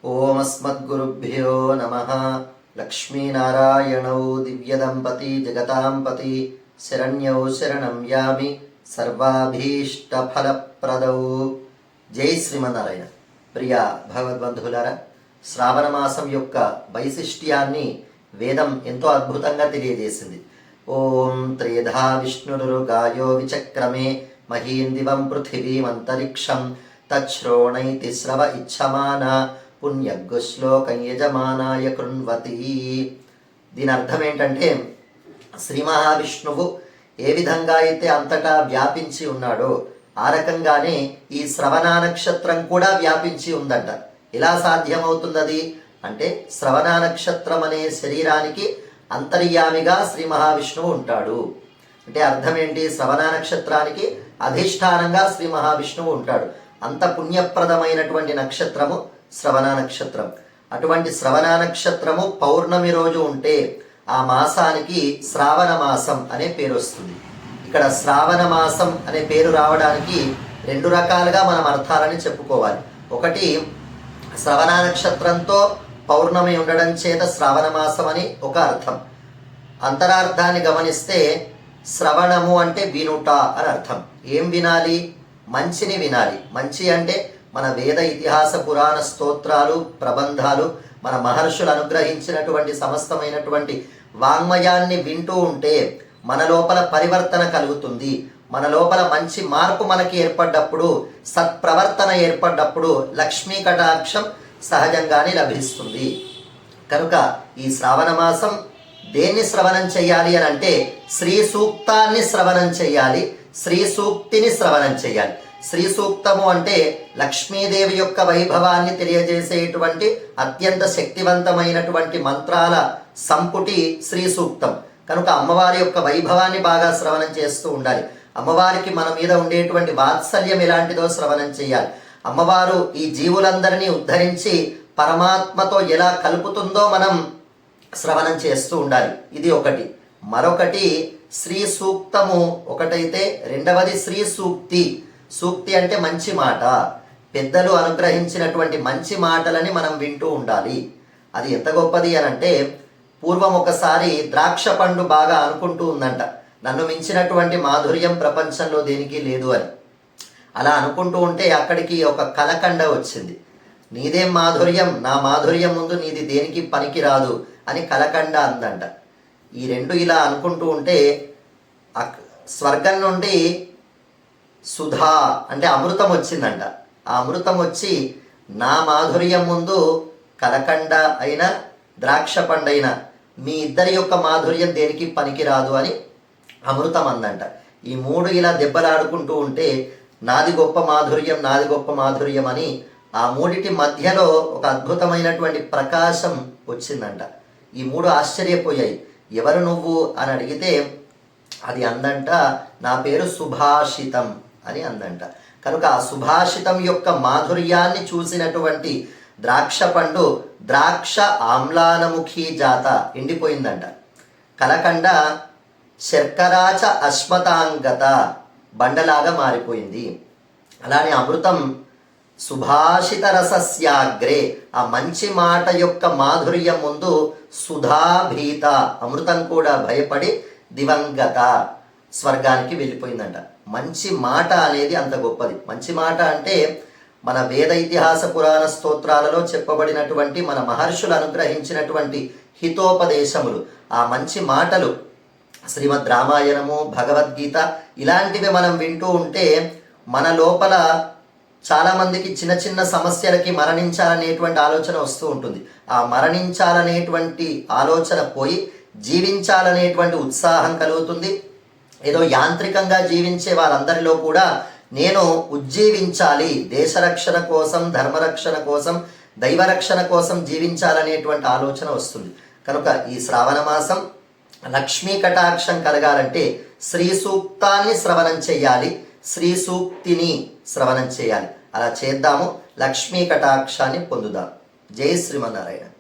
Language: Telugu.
ఓం అస్మద్గురుభ్యో నమః. లక్ష్మీనారాయణౌ దివ్యదంపతి జగతాంపతి శరణ్యౌ శరణం యామి సర్వాభీష్టఫలప్రదౌ. జై శ్రీమన్నారాయణ. ప్రియ భగవద్బంధువులారా, శ్రావణ మాసం యొక్క వైశిష్ట్యాన్ని వేదం ఎంతో అద్భుతంగా తెలియజేసింది. ఓం త్రేధా విష్ణురుగాయో విచక్రమే మహీందివం పృథివీమంతరిక్షం తచ్శ్రోణైతి స్రవ ఇచ్చమాన పుణ్యగ్శ్లోకం యజమానాయ కృణ్వతి. దీని అర్థం ఏంటంటే, శ్రీ మహావిష్ణువు ఏ విధంగా అయితే అంతటా వ్యాపించి ఉన్నాడో ఆ రకంగానే ఈ శ్రవణ నక్షత్రం కూడా వ్యాపించి ఉందంట. ఎలా సాధ్యమవుతున్నది అంటే, శ్రవణ నక్షత్రం అనే శరీరానికి అంతర్యామిగా శ్రీ మహావిష్ణువు ఉంటాడు. అంటే అర్థం ఏంటి? శ్రవణ నక్షత్రానికి అధిష్టానంగా శ్రీ మహావిష్ణువు ఉంటాడు. అంత పుణ్యప్రదమైనటువంటి నక్షత్రము శ్రవణ నక్షత్రం. అటువంటి శ్రవణ నక్షత్రము పౌర్ణమి రోజు ఉంటే ఆ మాసానికి శ్రావణ మాసం అనే పేరు వస్తుంది. ఇక్కడ శ్రావణ మాసం అనే పేరు రావడానికి రెండు రకాలుగా మనం అర్థాలని చెప్పుకోవాలి. ఒకటి, శ్రవణ నక్షత్రంతో పౌర్ణమి ఉండడం చేత శ్రావణ మాసం అని ఒక అర్థం. అంతరార్థాన్ని గమనిస్తే శ్రవణము అంటే వినుట అని అర్థం. ఏం వినాలి? మంచిని వినాలి. మంచి అంటే మన వేద ఇతిహాస పురాణ స్తోత్రాలు ప్రబంధాలు, మన మహర్షులు అనుగ్రహించినటువంటి సమస్తమైనటువంటి వాంగ్మయాన్ని వింటూ ఉంటే మన లోపల పరివర్తన కలుగుతుంది. మన లోపల మంచి మార్పు మనకి ఏర్పడ్డప్పుడు, సత్ప్రవర్తన ఏర్పడ్డప్పుడు లక్ష్మీ కటాక్షం సహజంగానే లభిస్తుంది. కనుక ఈ శ్రావణ మాసం దేన్ని శ్రవణం చెయ్యాలి అని అంటే, శ్రీ సూక్తాన్ని శ్రవణం చెయ్యాలి, శ్రీ సూక్తిని శ్రవణం చెయ్యాలి. శ్రీ సూక్తము అంటే లక్ష్మీదేవి యొక్క వైభవాన్ని తెలియజేసేటువంటి అత్యంత శక్తివంతమైనటువంటి మంత్రాల సంపుటి శ్రీ సూక్తం. కనుక అమ్మవారి యొక్క వైభవాన్ని బాగా శ్రవణం చేస్తూ ఉండాలి. అమ్మవారికి మన మీద ఉండేటువంటి వాత్సల్యం ఎలాంటిదో శ్రవణం చేయాలి. అమ్మవారు ఈ జీవులందరినీ ఉద్ధరించి పరమాత్మతో ఎలా కలుపుతుందో మనం శ్రవణం చేస్తూ ఉండాలి. ఇది ఒకటి. మరొకటి శ్రీ సూక్తము ఒకటైతే, రెండవది శ్రీ సూక్తి. సూక్తి అంటే మంచి మాట. పెద్దలు అనుగ్రహించినటువంటి మంచి మాటలని మనం వింటూ ఉండాలి. అది ఎంత గొప్పది అని అంటే, పూర్వం ఒకసారి ద్రాక్ష పండు బాగా అనుకుంటూ ఉందంట, నన్ను మించినటువంటి మాధుర్యం ప్రపంచంలో దేనికి లేదు అని. అలా అనుకుంటూ ఉంటే అక్కడికి ఒక కలకండ వచ్చింది. నీదేం మాధుర్యం, నా మాధుర్యం ముందు నీది దేనికి పనికి రాదు అని కలకండ అందంట. ఈ రెండు ఇలా అనుకుంటూ ఉంటే స్వర్గం నుండి సుధా అంటే అమృతం వచ్చిందంట. ఆ అమృతం వచ్చి, నా మాధుర్యం ముందు కలకండ అయినా ద్రాక్ష పండైన మీ ఇద్దరి యొక్క మాధుర్యం దేనికి పనికిరాదు అని అమృతం అందంట. ఈ మూడు ఇలా దెబ్బలాడుకుంటూ ఉంటే నాది గొప్ప మాధుర్యం, నాది గొప్ప మాధుర్యం అని ఆ మూడిటి మధ్యలో ఒక అద్భుతమైనటువంటి ప్రకాశం వచ్చిందంట. ఈ మూడు ఆశ్చర్యపోయాయి. ఎవరు నువ్వు అని అడిగితే అది అందంట, నా పేరు సుభాషితం అని అందంట. కనుక ఆ సుభాషితం యొక్క మాధుర్యాన్ని చూసినటువంటి ద్రాక్ష పండు ద్రాక్ష ఆమ్లానముఖీ జాత ఎండిపోయిందంట. కలకండ శర్కరాచ అశ్మతాంగత బండలాగా మారిపోయింది. అలానే అమృతం సుభాషిత రసస్యాగ్రే, ఆ మంచి మాట యొక్క మాధుర్యం ముందు సుధాభీత అమృతం కూడా భయపడి దివంగత స్వర్గానికి వెళ్ళిపోయిందంట. మంచి మాట అనేది అంత గొప్పది. మంచి మాట అంటే మన వేద ఇతిహాస పురాణ స్తోత్రాలలో చెప్పబడినటువంటి మన మహర్షులు అనుగ్రహించినటువంటి హితోపదేశములు, ఆ మంచి మాటలు, శ్రీమద్ రామాయణము, భగవద్గీత ఇలాంటివి మనం వింటూ ఉంటే మన లోపల చాలామందికి చిన్న చిన్న సమస్యలకి మరణించాలనేటువంటి ఆలోచన వస్తూ ఉంటుంది. ఆ మరణించాలనేటువంటి ఆలోచన పోయి జీవించాలనేటువంటి ఉత్సాహం కలుగుతుంది. ఏదో యాంత్రికంగా జీవించే వారందరిలో కూడా నేను ఉజ్జీవించాలి, దేశరక్షణ కోసం, ధర్మరక్షణ కోసం, దైవరక్షణ కోసం జీవించాలనేటువంటి ఆలోచన వస్తుంది. కనుక ఈ శ్రావణ మాసం లక్ష్మీ కటాక్షం కలగాలంటే శ్రీ సూక్తాన్ని శ్రవణం చేయాలి, శ్రీ సూక్తిని శ్రవణం చేయాలి. అలా చేద్దాము, లక్ష్మీ కటాక్షాన్ని పొందుదాం. జై శ్రీమన్నారాయణ.